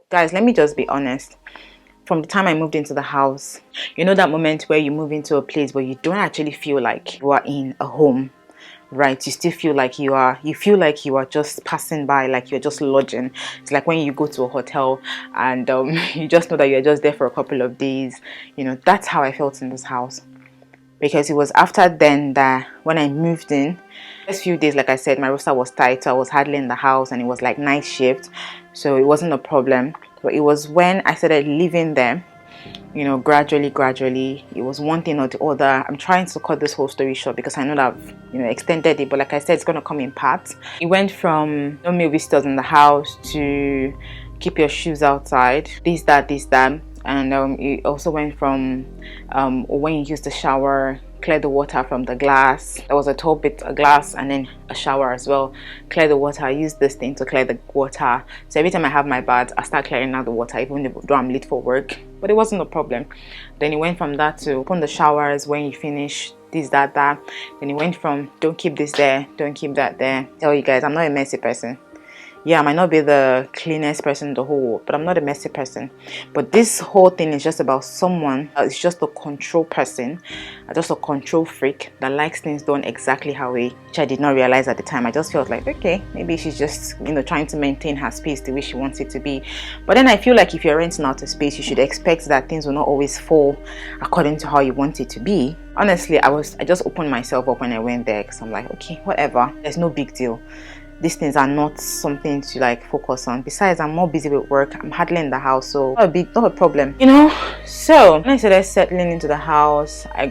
guys, let me just be honest. From the time I moved into the house, you know that moment where you move into a place where you don't actually feel like you are in a home, right? You still feel like you feel like you are just passing by, like you're just lodging. It's like when you go to a hotel and you just know that you're just there for a couple of days. You know, that's how I felt in this house. Because it was after then that when I moved in, first few days, like I said, my roster was tight, so I was hardly in the house, and it was like night shift, so it wasn't a problem. But it was when I started living there, you know, gradually, it was one thing or the other. I'm trying to cut this whole story short because I know that I've, you know, extended it, but like I said, it's gonna come in parts. It went from no meal visitors in the house to keep your shoes outside, this that, and it also went from when you use the shower, clear the water from the glass. There was a tall bit, a glass, and then a shower as well. Clear the water. I use this thing to clear the water. So every time I have my bath, I start clearing out the water, even though I'm late for work. But it wasn't a problem. Then it went from that to open the showers when you finish this, that. Then it went from don't keep this there, don't keep that there. Tell you guys, I'm not a messy person. Yeah, I might not be the cleanest person in the whole world, but I'm not a messy person. But this whole thing is just about someone, it's just a control person, just a control freak that likes things done exactly her way, which I did not realize at the time. I just felt like, okay, maybe she's just, you know, trying to maintain her space the way she wants it to be. But then I feel like if you're renting out a space, you should expect that things will not always fall according to how you want it to be. Honestly, I just opened myself up when I went there because I'm like, okay, whatever, there's no big deal. These things are not something to like focus on. Besides, I'm more busy with work. I'm hardly in the house, so not a problem, you know. So when I started settling into the house, I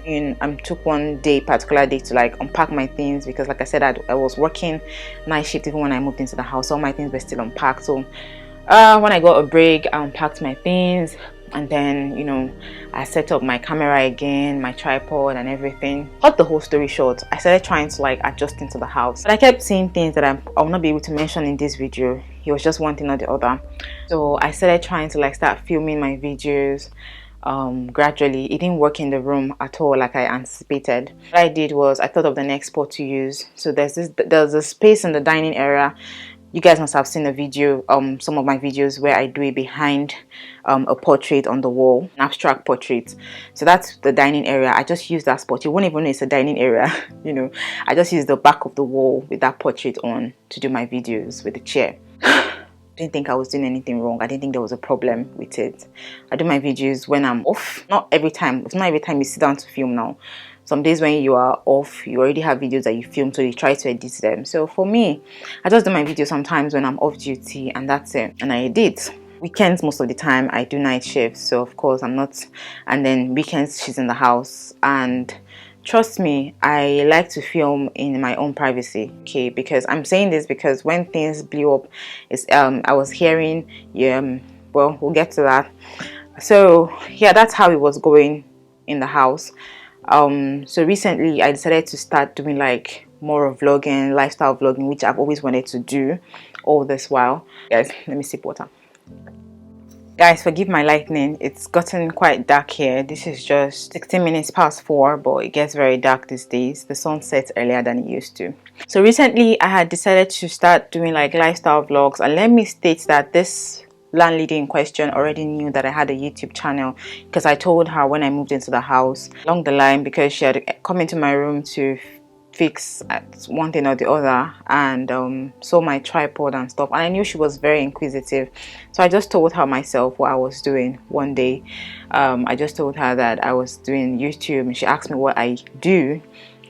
took one particular day to like unpack my things because, like I said, I was working night shift even when I moved into the house. All my things were still unpacked. So when I got a break, I unpacked my things. And then, you know, I set up my camera again, my tripod and everything. Cut the whole story short, I started trying to like adjust into the house. But I kept seeing things that I'll not be able to mention in this video. It was just one thing or the other. So I started trying to like start filming my videos. Gradually, it didn't work in the room at all like I anticipated. What I did was I thought of the next spot to use. So there's a space in the dining area. You guys must have seen a video, some of my videos where I do it behind a portrait on the wall, an abstract portrait. So that's the dining area. I just use that spot. You won't even know it's a dining area, you know. I just use the back of the wall with that portrait on to do my videos with the chair. I didn't think I was doing anything wrong. I didn't think there was a problem with it. I do my videos when I'm off. Not every time. It's not every time you sit down to film now. Some days when you are off, you already have videos that you film, so you try to edit them. So for me, I just do my videos sometimes when I'm off duty, and that's it. And I edit. Weekends, most of the time, I do night shifts, so of course I'm not. And then weekends, she's in the house. And trust me, I like to film in my own privacy, okay? Because I'm saying this because when things blew up, I was hearing, well, we'll get to that. So yeah, that's how it was going in the house. So recently I decided to start doing like more of vlogging, lifestyle vlogging, which I've always wanted to do all this while. Guys, let me sip water. Guys, forgive my lightning. It's gotten quite dark here. This is just 16 minutes past 4, but it gets very dark these days. The sun sets earlier than it used to. So recently I had decided to start doing like lifestyle vlogs, and let me state that this landlady in question already knew that I had a YouTube channel because I told her when I moved into the house along the line, because she had come into my room to fix one thing or the other and saw my tripod and stuff, and I knew she was very inquisitive, so I just told her myself what I was doing one day. I just told her that I was doing YouTube, and she asked me what I do,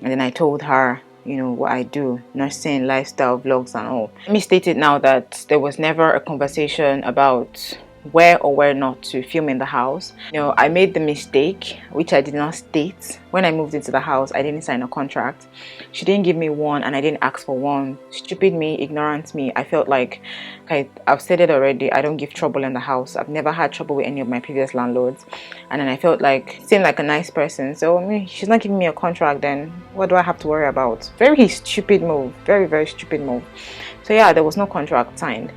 and then I told her, you know, what I do, nursing, lifestyle vlogs and all. Let me state it now that there was never a conversation about where or where not to film in the house. You know, I made the mistake, which I did not state. When I moved into the house, I didn't sign a contract. She didn't give me one, and I didn't ask for one. Stupid me, ignorant me. I felt like, I've said it already, I don't give trouble in the house. I've never had trouble with any of my previous landlords. And then I felt like, seemed like a nice person. So I mean, she's not giving me a contract, then what do I have to worry about? Very stupid move. Very, very stupid move. So yeah, there was no contract signed.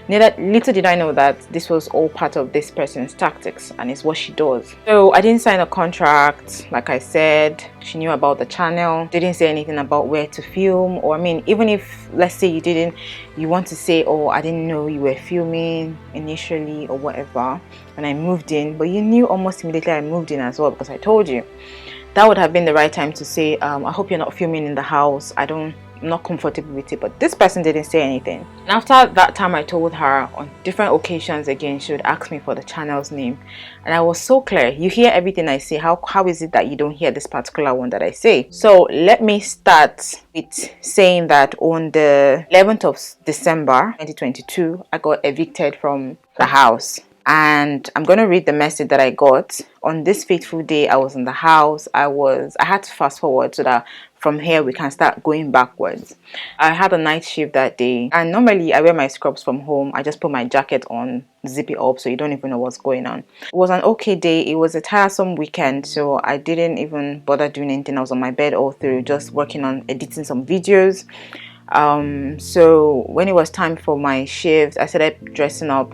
Little did I know that this was all part of this person's tactics, and it's what she does. So I didn't sign a contract. Like I said, she knew about the channel, didn't say anything about where to film. Or I mean, even if, let's say you want to say, oh, I didn't know you were filming initially or whatever when I moved in, but you knew almost immediately I moved in as well, because I told you. That would have been the right time to say, I hope you're not filming in the house. I'm not comfortable with it. But this person didn't say anything. And after that time, I told her on different occasions again, she would ask me for the channel's name, and I was so clear. You hear everything I say. How is it that you don't hear this particular one that I say? So let me start with saying that on the 11th of December 2022, I got evicted from the house. And I'm going to read the message that I got. On this fateful day, I was in the house. I had to fast forward so that from here we can start going backwards. I had a night shift that day, and normally I wear my scrubs from home. I just put my jacket on, zip it up, so you don't even know what's going on. It was an okay day. It was a tiresome weekend, so I didn't even bother doing anything. I was on my bed all through, just working on editing some videos. So when it was time for my shift, I started dressing up,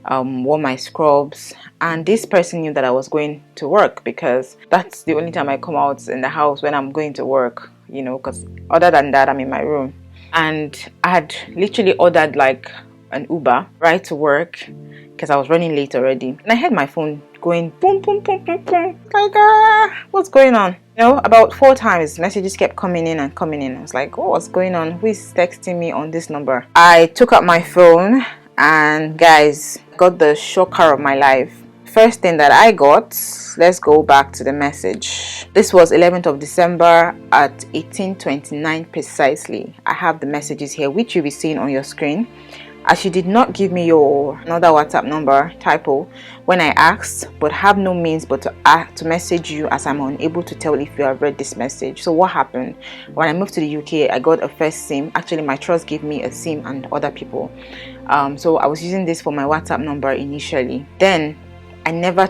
wore my scrubs, and this person knew that I was going to work, because that's the only time I come out in the house, when I'm going to work, you know, because other than that I'm in my room. And I had literally ordered like an Uber right to work, because I was running late already, and I heard my phone going boom boom boom boom boom, like what's going on? You know, about 4 times messages kept coming in and coming in. I was like, oh, what's going on? Who is texting me on this number? I took up my phone, and guys, got the shocker of my life. First thing that I got, let's go back to the message. This was 11th of December at 18:29 precisely. I have the messages here, which you'll be seeing on your screen. As you did not give me your another WhatsApp number, typo, when I asked, but have no means but to message you, as I'm unable to tell if you have read this message. So what happened? When I moved to the UK, I got a first SIM. Actually, my trust gave me a SIM and other people. So I was using this for my WhatsApp number initially. Then I never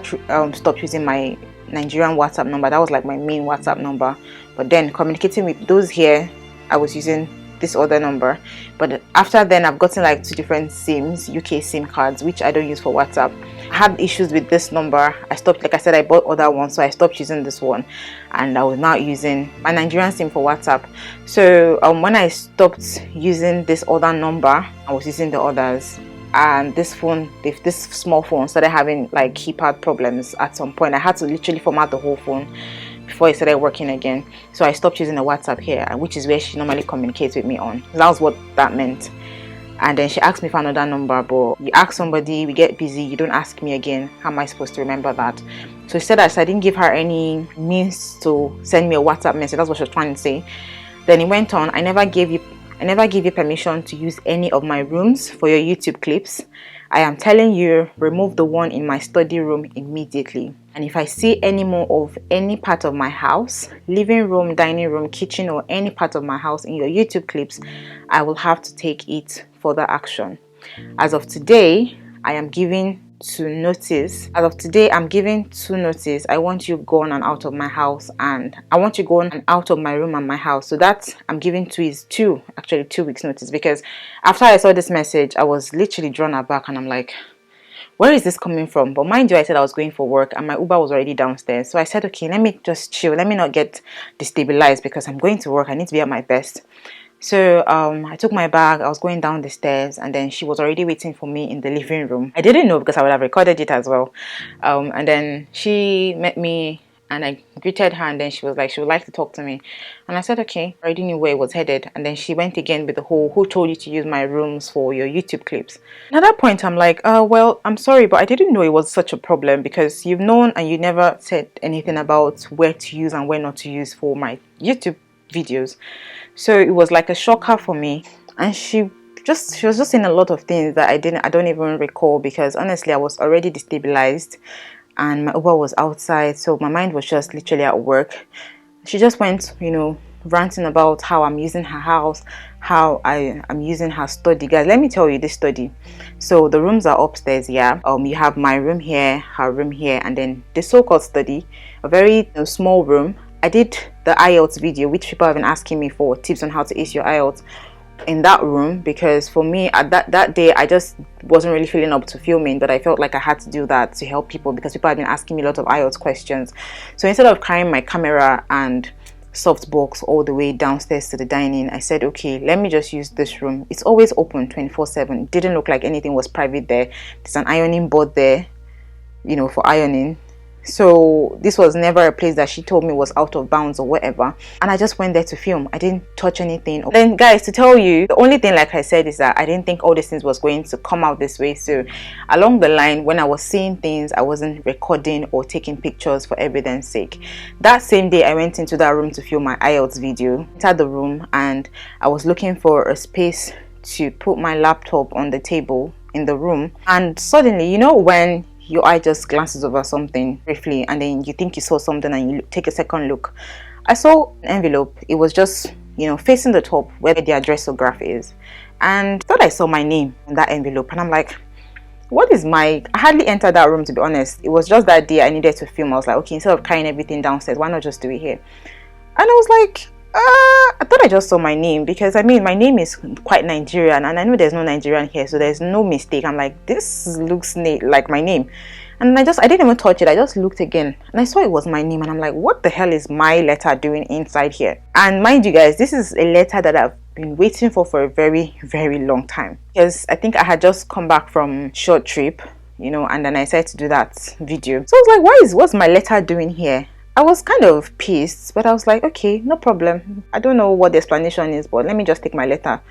stopped using my Nigerian WhatsApp number. That was like my main WhatsApp number. But then communicating with those here, I was using this other number. But after then, I've gotten like 2 different SIMs, UK SIM cards, which I don't use for WhatsApp. I had issues with this number. I stopped, like I said, I bought other ones, so I stopped using this one, and I was now using my Nigerian SIM for WhatsApp. So when I stopped using this other number, I was using the others. And this small phone started having like keypad problems at some point. I had to literally format the whole phone before it started working again. So I stopped using the WhatsApp here, which is where she normally communicates with me on. That was what that meant. And then she asked me for another number, but you ask somebody, we get busy, you don't ask me again. How am I supposed to remember that? So she said that I didn't give her any means to send me a WhatsApp message. That's what she was trying to say. Then it went on, I never gave you permission to use any of my rooms for your YouTube clips. I am telling you, remove the one in my study room immediately. And if I see any more of any part of my house, living room, dining room, kitchen, or any part of my house in your YouTube clips, I will have to take it further action. As of today, I am giving 2 notice. As of today, I'm giving 2 notice. I want you gone and out of my house, and I want you gone and out of my room and my house. So that I'm giving 2 is 2 weeks notice, because after I saw this message, I was literally drawn aback, and I'm like, where is this coming from? But mind you, I said I was going for work, and my Uber was already downstairs. So I said, okay, let me just chill. Let me not get destabilized, because I'm going to work. I need to be at my best. So I took my bag, I was going down the stairs, and then she was already waiting for me in the living room. I didn't know, because I would have recorded it as well. And then she met me, and I greeted her, and then she was like, she would like to talk to me. And I said, okay. I already knew where it was headed. And then she went again with the whole, who told you to use my rooms for your YouTube clips? And at that point, I'm like, well, I'm sorry, but I didn't know it was such a problem, because you've known and you never said anything about where to use and where not to use for my YouTube videos. So it was like a shocker for me. And she was just saying a lot of things that I don't even recall, because honestly, I was already destabilized, and my Uber was outside, so my mind was just literally at work. She just went, ranting about how I'm using her house, how I'm using her study. Guys, let me tell you this study. So the rooms are upstairs, yeah. You have my room here, her room here, and then the so-called study, a very small room. I did the IELTS video, which people have been asking me for tips on how to ace your IELTS. in that room, because for me at that day I just wasn't really feeling up to filming, but I felt like I had to do that to help people because people had been asking me a lot of IELTS questions. So instead of carrying my camera and softbox all the way downstairs to the dining, I said, okay, let me just use this room. It's always open 24/7. It didn't look like anything was private there. There's an ironing board there, you know, for ironing. So this was never a place that she told me was out of bounds or whatever, and I just went there to film. I didn't touch anything. Then guys, to tell you, the only thing, like I said, is that I didn't think all these things was going to come out this way. So along the line, when I was seeing things, I wasn't recording or taking pictures for evidence sake. That same day I went into that room to film my IELTS video. Entered the room and I was looking for a space to put my laptop on the table in the room, and suddenly, you know, when your eye just glances over something briefly and then you think you saw something and you take a second look, I saw an envelope. It was just, you know, facing the top where the addressograph is, and I thought I saw my name in that envelope, and I'm like, what is I hardly entered that room, to be honest. It was just that day I needed to film. I was like, okay, instead of carrying everything downstairs, why not just do it here? And I was like, I thought I just saw my name, because I mean, my name is quite Nigerian and I know there's no Nigerian here, so there's no mistake. I'm like, this looks like my name. And I didn't even touch it. I just looked again and I saw it was my name, and I'm like, what the hell is my letter doing inside here? And mind you guys, this is a letter that I've been waiting for a very, very long time, because I think I had just come back from short trip, you know, and then I decided to do that video. So I was like, what's my letter doing here? I was kind of pissed, but I was like, okay, no problem. I don't know what the explanation is, but let me just take my letter.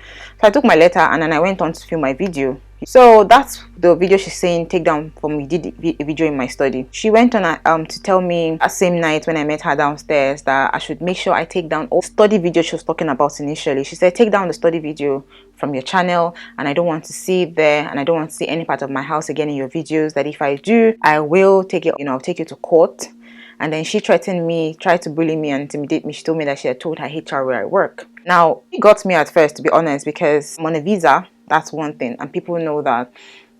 So I took my letter and then I went on to film my video. So that's the video she's saying take down from we did a video in my study. She went on to tell me that same night when I met her downstairs that I should make sure I take down all study video she was talking about initially. She said, take down the study video from your channel, and I don't want to see it there, and I don't want to see any part of my house again in your videos. That if I do, I will take it, you know, I'll take you to court. And then she threatened me, tried to bully me and intimidate me. She told me that she had told her HR where I work. Now, it got me at first, to be honest, because I'm on a visa. That's one thing. And people know that,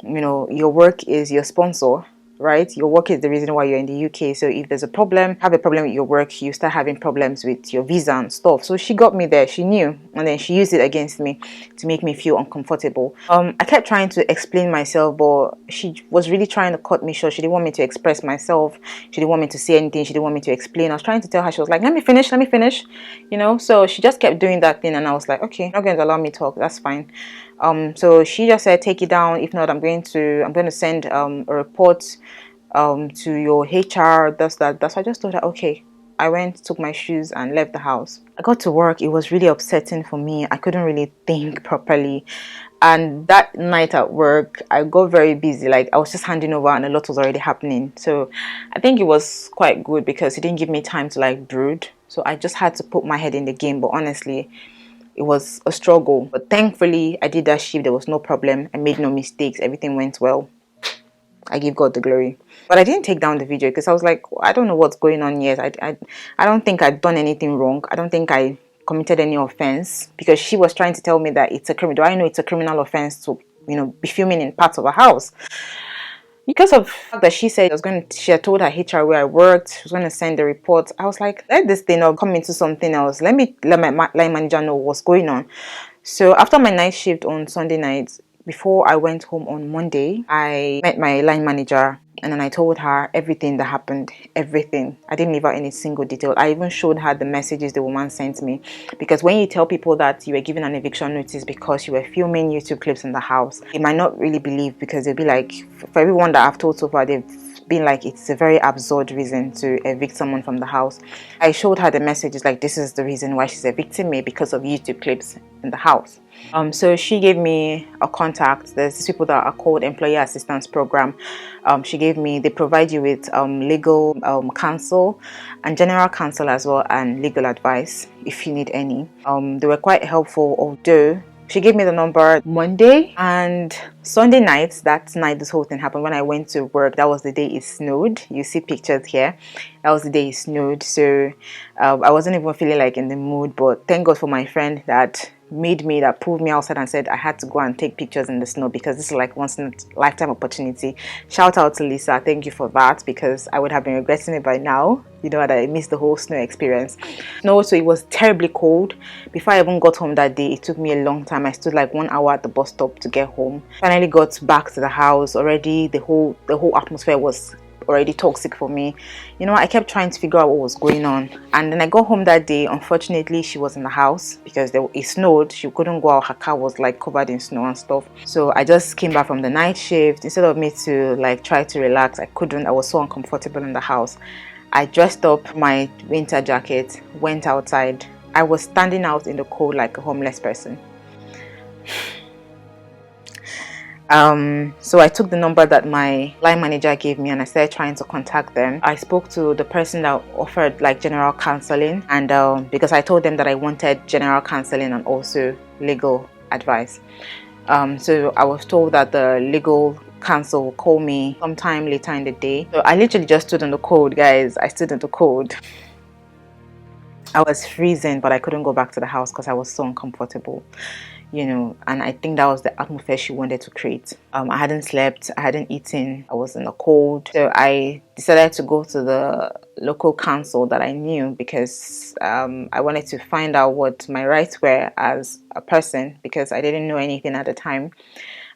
you know, your work is your sponsor, right? Your work is the reason why you're in the UK. So if there's a problem, have a problem with your work, you start having problems with your visa and stuff. So she got me there. She knew. And then she used it against me to make me feel uncomfortable. I kept trying to explain myself, but she was really trying to cut me short. She didn't want me to express myself. She didn't want me to say anything. She didn't want me to explain. I was trying to tell her. She was like, let me finish, you know. So she just kept doing that thing, and I was like, okay, you're not going to allow me to talk, that's fine. So she just said, take it down. If not, I'm going to send a report to your HR. That's so I just thought that, okay. I went, took my shoes and left the house. I got to work. It was really upsetting for me. I couldn't really think properly. And that night at work, I got very busy. Like, I was just handing over and a lot was already happening. So I think it was quite good because it didn't give me time to like brood. So I just had to put my head in the game. But honestly, it was a struggle. But thankfully, I did that shift. There was no problem. I made no mistakes. Everything went well. I give God the glory. But I didn't take down the video because I was like, I don't know what's going on yet. I don't think I'd done anything wrong. I don't think I committed any offense, because she was trying to tell me that it's a criminal. Do I know it's a criminal offense to, you know, be filming in parts of a house? Because of the fact that she said she had told her HR where I worked, she was going to send the report. I was like, let this thing not come into something else. Let my line manager know what's going on. So after my night shift on Sunday night, before I went home on Monday, I met my line manager and then I told her everything that happened, everything. I didn't leave out any single detail. I even showed her the messages the woman sent me, because when you tell people that you were given an eviction notice because you were filming YouTube clips in the house, they might not really believe, because they'll be like, for everyone that I've told so far, they've been like, it's a very absurd reason to evict someone from the house. I showed her the messages, like, this is the reason why she's evicting me, because of YouTube clips in the house. So she gave me a contact. There's these people that are called Employee Assistance Program. They provide you with legal counsel and general counsel as well, and legal advice if you need any. They were quite helpful, although she gave me the number Monday, and Sunday night, that night this whole thing happened. When I went to work, that was the day it snowed. You see pictures here. That was the day it snowed. So I wasn't even feeling like in the mood, but thank God for my friend that made me, that pulled me outside and said I had to go and take pictures in the snow because this is like once in a lifetime opportunity. Shout out to Lisa, thank you for that, because I would have been regretting it by now, you know, that I missed the whole snow experience. No, so it was terribly cold. Before I even got home that day, it took me a long time. I stood like 1 hour at the bus stop to get home. Finally got back to the house. Already the whole atmosphere was already toxic for me. You know, I kept trying to figure out what was going on, and then I got home that day. Unfortunately, she was in the house because it snowed. She couldn't go out. Her car was like covered in snow and stuff. So I just came back from the night shift. Instead of me to like try to relax, I couldn't. I was so uncomfortable in the house. I dressed up my winter jacket, went outside. I was standing out in the cold like a homeless person. So I took the number that my line manager gave me and I started trying to contact them. I spoke to the person that offered like general counseling, and because I told them that I wanted general counseling and also legal advice. So I was told that the legal counsel will call me sometime later in the day. So I literally just stood in the cold, guys. I stood in the cold. I was freezing, but I couldn't go back to the house because I was so uncomfortable, you know, and I think that was the atmosphere she wanted to create. I hadn't slept, I hadn't eaten, I was in the cold. So I decided to go to the local council that I knew because I wanted to find out what my rights were as a person, because I didn't know anything at the time.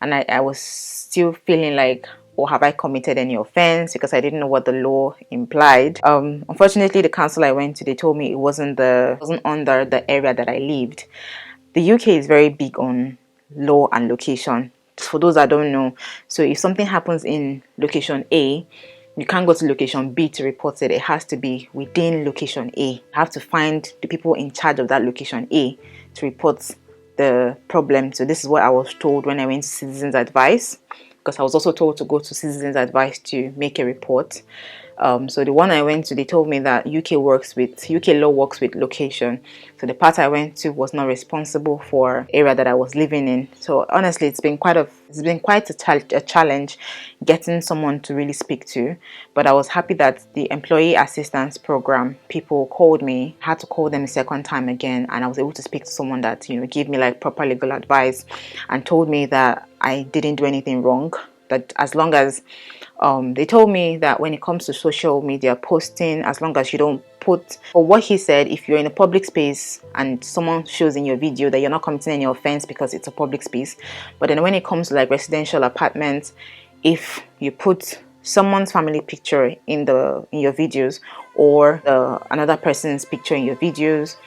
And I was still feeling like, or have I committed any offense, because I didn't know what the law implied. Unfortunately, the council I went to, they told me it wasn't under the area that I lived. The UK is very big on law and location. For those that don't know, so if something happens in location A, you can't go to location B to report it. It has to be within location A. You have to find the people in charge of that location A to report the problem. So this is what I was told when I went to Citizens Advice, because I was also told to go to Citizens Advice to make a report. So the one I went to, they told me that UK law works with location. So the part I went to was not responsible for area that I was living in. So honestly, it's been quite a challenge getting someone to really speak to. But I was happy that the employee assistance program people called me. I had to call them a second time again, and I was able to speak to someone that, you know, gave me like proper legal advice and told me that I didn't do anything wrong. That as long as they told me that when it comes to social media posting, as long as you don't put, or what he said, if you're in a public space and someone shows in your video that you're not committing any offense because it's a public space. But then when it comes to like residential apartments, if you put someone's family picture in your videos, or another person's picture in your videos,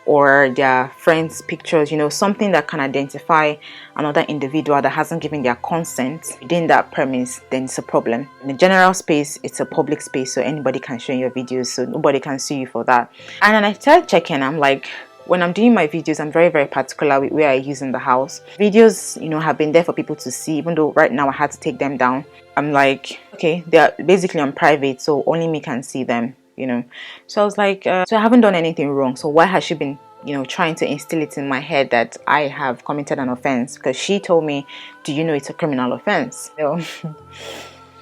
or their friends' pictures, you know, something that can identify another individual that hasn't given their consent within that premise, then it's a problem. In the general space, it's a public space, so anybody can show your videos, so nobody can sue you for that. And then I started checking. I'm like, when I'm doing my videos, I'm very, very particular with where I use in the house. Videos, you know, have been there for people to see, even though right now I had to take them down. I'm like, okay, they're basically on private, so only me can see them, you know. So I was like, so I haven't done anything wrong, so why has she been, you know, trying to instill it in my head that I have committed an offense? Because she told me, do you know it's a criminal offense? So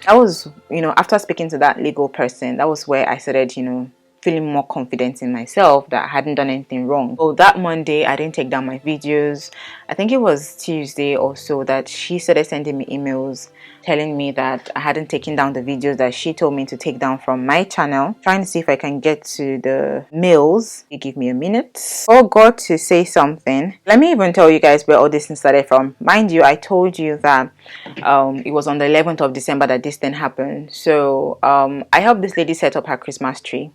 that was, you know, after speaking to that legal person, that was where I started, you know, feeling more confident in myself that I hadn't done anything wrong. So that Monday, I didn't take down my videos. I think it was Tuesday or so that she started sending me emails telling me that I hadn't taken down the videos that she told me to take down from my channel. Trying to see if I can get to the mails. You give me a minute. Oh God, to say something. Let me even tell you guys where all this thing started from. Mind you, I told you that it was on the 11th of December that this thing happened. So I helped this lady set up her Christmas tree,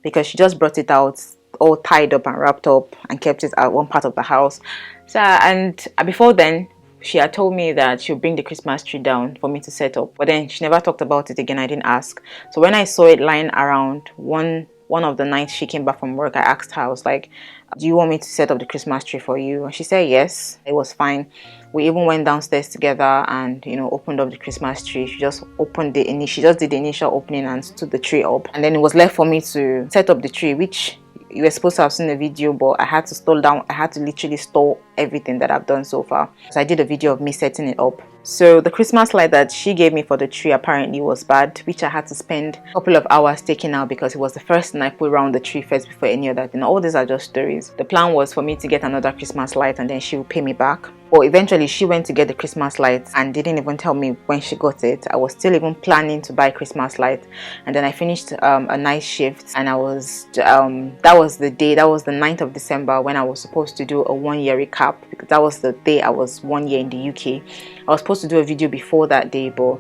because she just brought it out all tied up and wrapped up and kept it at one part of the house. So, and before then, she had told me that she'll bring the Christmas tree down for me to set up, but then she never talked about it again. I didn't ask. So when I saw it lying around one of the nights she came back from work, I asked her, I was like, do you want me to set up the Christmas tree for you? And she said yes. It was fine. We even went downstairs together and, you know, opened up the Christmas tree. She just did the initial opening and stood the tree up, and then it was left for me to set up the tree, which you were supposed to have seen the video, but I had to stall down. I had to literally stall everything that I've done so far. So I did a video of me setting it up. So the Christmas light that she gave me for the tree apparently was bad, which I had to spend a couple of hours taking out because it was the first thing I put around the tree first before any other thing. All these are just stories. The plan was for me to get another Christmas light and then she would pay me back. But eventually she went to get the Christmas lights and didn't even tell me when she got it. I was still even planning to buy Christmas light, and then I finished a night shift, and I was that was the day, that was the 9th of December, when I was supposed to do a 1-year recap, because that was the day I was 1 year in the UK. I was supposed to do a video before that day, but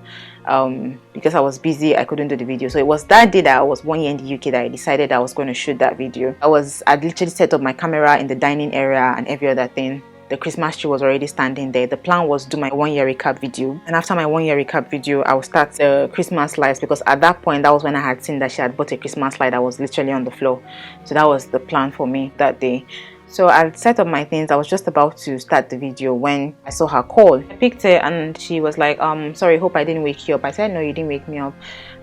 because I was busy, I couldn't do the video. So it was that day that I was 1 year in the UK that I decided I was going to shoot that video. I'd literally set up my camera in the dining area and every other thing. The Christmas tree was already standing there. The plan was to do my 1-year recap video, and after my 1-year recap video I would start the Christmas lights, because at that point, that was when I had seen that she had bought a Christmas light that was literally on the floor. So that was the plan for me that day. So I set up my things. I was just about to start the video when I saw her call. I picked it and she was like, sorry, hope I didn't wake you up. I said, no, you didn't wake me up.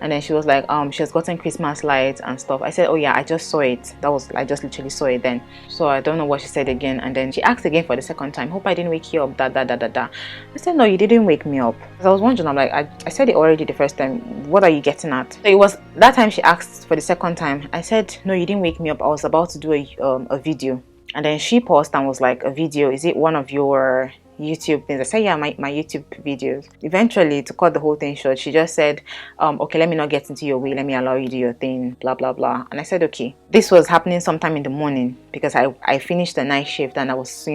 And then she was like, she has gotten Christmas lights and stuff. I said, oh yeah, I just saw it. I just literally saw it then. So I don't know what she said again. And then she asked again for the second time, hope I didn't wake you up, I said, no, you didn't wake me up. Because I was wondering, I'm like, I said it already the first time. What are you getting at? So it was that time she asked for the second time. I said, no, you didn't wake me up. I was about to do a video. And then she paused and was like, a video? Is it one of your YouTube things? I said, yeah, my YouTube videos. Eventually, to cut the whole thing short, she just said, okay, let me not get into your way. Let me allow you to do your thing, blah, blah, blah. And I said, okay. This was happening sometime in the morning because I finished the night shift and I was,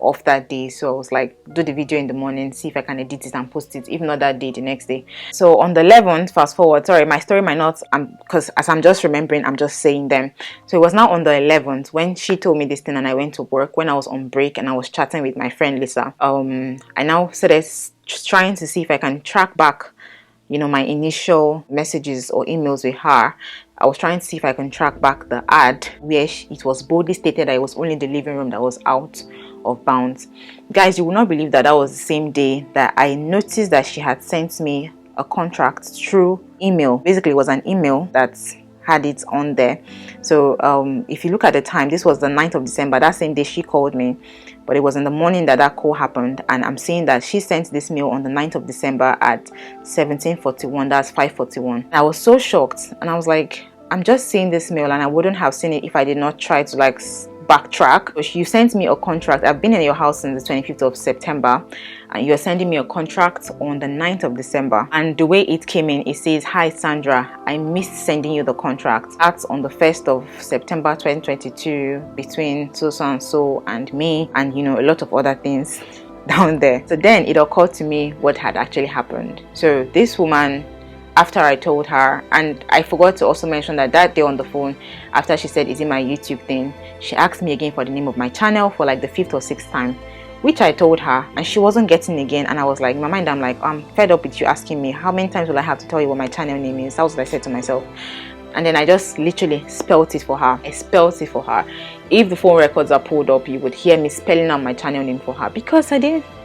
off that day. So I was like, do the video in the morning, see if I can edit it and post it, if not that day, the next day. So on the 11th, fast forward, sorry, my story might not, because as I'm just remembering, I'm just saying them. So it was now on the 11th when she told me this thing and I went to work, when I was on break and I was chatting with my friend Lisa. I now started trying to see if I can track back, my initial messages or emails with her. I was trying to see if I can track back the ad where it was boldly stated that it was only the living room that was out of bounds. Guys, you will not believe that was the same day that I noticed that she had sent me a contract through email. Basically, it was an email that had it on there. So if you look at the time, this was the 9th of December. That same day she called me, but it was in the morning that call happened, and I'm seeing that she sent this mail on the 9th of December at 17:41. That's 5:41. I was so shocked, and I was like, I'm just seeing this mail and I wouldn't have seen it if I did not try to backtrack. You sent me a contract. I've been in your house since the 25th of September and you're sending me a contract on the 9th of December. And the way it came in, it says, hi Sandra, I missed sending you the contract. That's on the 1st of September 2022 between so and so and me, and a lot of other things down there. So then it occurred to me what had actually happened. So this woman, after I told her, and I forgot to also mention that day on the phone, after she said, is it my YouTube thing, she asked me again for the name of my channel for like the 5th or 6th time, which I told her, and she wasn't getting again. And I was like, in my mind, I'm like, I'm fed up with you asking me, how many times will I have to tell you what my channel name is? That was what I said to myself. And then I just literally spelled it for her. I spelled it for her. If the phone records are pulled up, you would hear me spelling out my channel name for her, because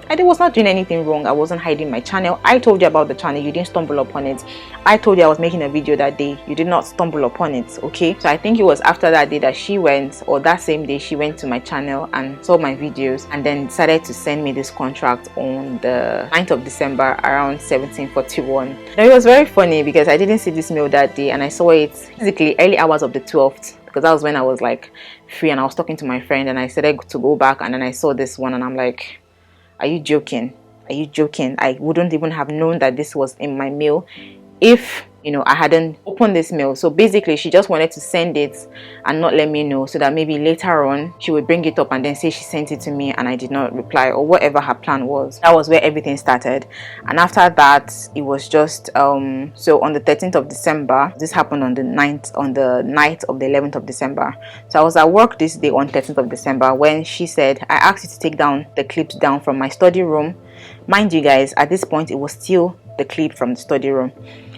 I was not doing anything wrong. I wasn't hiding my channel. I told you about the channel, you didn't stumble upon it. I told you I was making a video that day, you did not stumble upon it. Okay, so I think it was after that day that she went, or that same day she went to my channel and saw my videos, and then decided to send me this contract on the 9th of December around 17:41. Now it was very funny because I didn't see this mail that day, and I saw it physically early hours of the 12th, because that was when I was like free and I was talking to my friend, and I started to go back, and then I saw this one and I'm like, are you joking? Are you joking? I wouldn't even have known that this was in my mail if I hadn't opened this mail. So basically she just wanted to send it and not let me know, so that maybe later on she would bring it up and then say she sent it to me and I did not reply, or whatever her plan was. That was where everything started. And after that, it was just so on the 13th of December, this happened on the night of the 11th of December. So I was at work this day on 13th of December when she said, I asked you to take down the clips down from my study room. Mind you guys, at this point it was still the clip from the study room.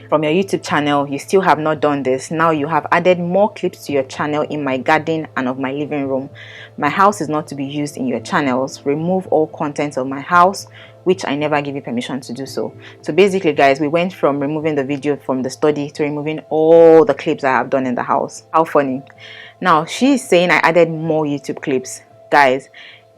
From your YouTube channel, you still have not done this. Now you have added more clips to your channel in my garden and of my living room. My house is not to be used in your channels. Remove all contents of my house which I never gave you permission to do so. So basically guys, we went from removing the video from the study to removing all the clips I have done in the house. How funny. Now she's saying I added more YouTube clips. Guys,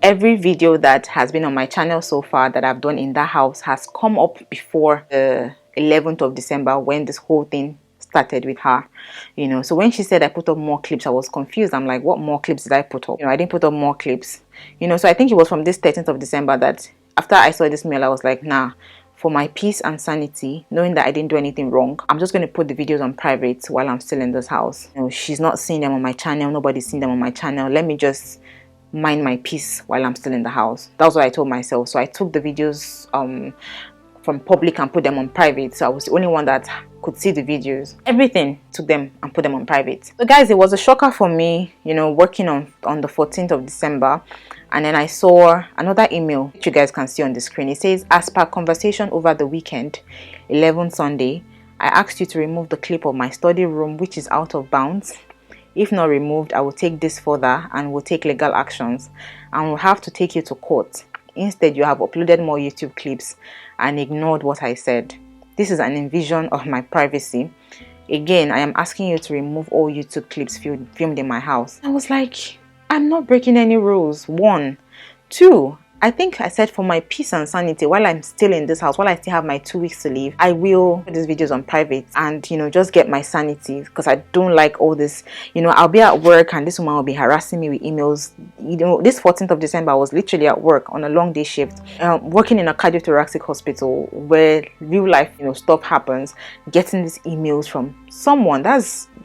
every video that has been on my channel so far that I've done in that house has come up before the 11th of December when this whole thing started with her, you know. So when she said I put up more clips, I was confused. I'm like, what more clips did I put up? You know, I didn't put up more clips, you know. So I think it was from this 13th of December that after I saw this mail, I was like, nah, for my peace and sanity, knowing that I didn't do anything wrong, I'm just going to put the videos on private while I'm still in this house. You know, she's not seeing them on my channel, nobody's seeing them on my channel. Let me just mind my peace while I'm still in the house. That was what I told myself. So I took the videos from public and put them on private. So I was the only one that could see the videos. Everything, took them and put them on private. So guys, it was a shocker for me, you know, working on the 14th of December, and then I saw another email which you guys can see on the screen. It says, as per conversation over the weekend, 11 Sunday, I asked you to remove the clip of my study room which is out of bounds. If not removed, I will take this further and will take legal actions and will have to take you to court. Instead, you have uploaded more YouTube clips and ignored what I said. This is an invasion of my privacy. Again, I am asking you to remove all YouTube clips filmed in my house. I was like, I'm not breaking any rules. 1. 2, I think I said for my peace and sanity, while I'm still in this house, while I still have my 2 weeks to live, I will put these videos on private and, you know, just get my sanity, because I don't like all this. You know, I'll be at work and this woman will be harassing me with emails. You know, this 14th of December, I was literally at work on a long day shift, working in a cardiothoracic hospital where real life, you know, stuff happens, getting these emails from someone.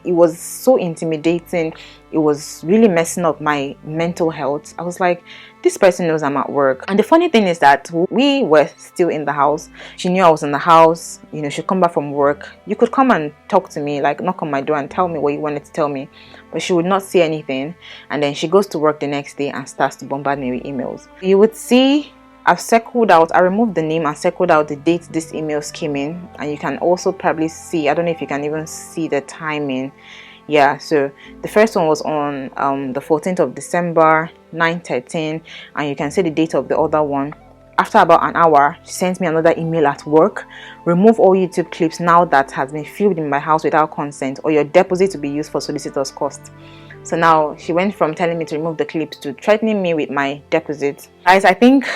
It was so intimidating. It was really messing up my mental health. I was like, this person knows I'm at work. And the funny thing is that we were still in the house. She knew I was in the house. You know, she'd come back from work. You could come and talk to me, like knock on my door and tell me what you wanted to tell me. But she would not say anything. And then she goes to work the next day and starts to bombard me with emails. You would see I've circled out, I removed the name and circled out the date these emails came in. And you can also probably see, I don't know if you can even see the timing. Yeah, so the first one was on the 14th of December, 9:13, and you can see the date of the other one. After about an hour, she sent me another email at work. Remove all YouTube clips now that has been filmed in my house without consent, or your deposit to be used for solicitor's cost. So now she went from telling me to remove the clips to threatening me with my deposit. Guys, I think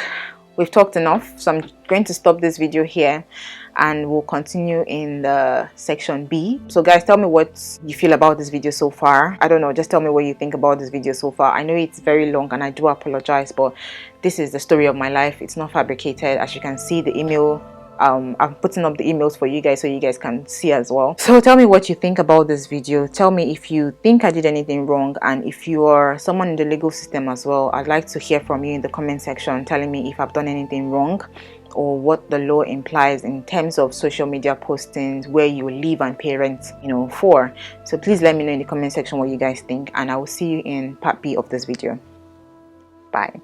we've talked enough, so I'm going to stop this video here and we'll continue in the section B. So guys, tell me what you feel about this video so far. I don't know, just tell me what you think about this video so far. I know it's very long and I do apologize, but this is the story of my life. It's not fabricated. As you can see, the email, I'm putting up the emails for you guys so you guys can see as well. So tell me what you think about this video. Tell me if you think I did anything wrong, and if you are someone in the legal system as well, I'd like to hear from you in the comment section telling me if I've done anything wrong or what the law implies in terms of social media postings where you live and parent, you know, for. So please let me know in the comment section what you guys think, and I will see you in part B of this video. Bye.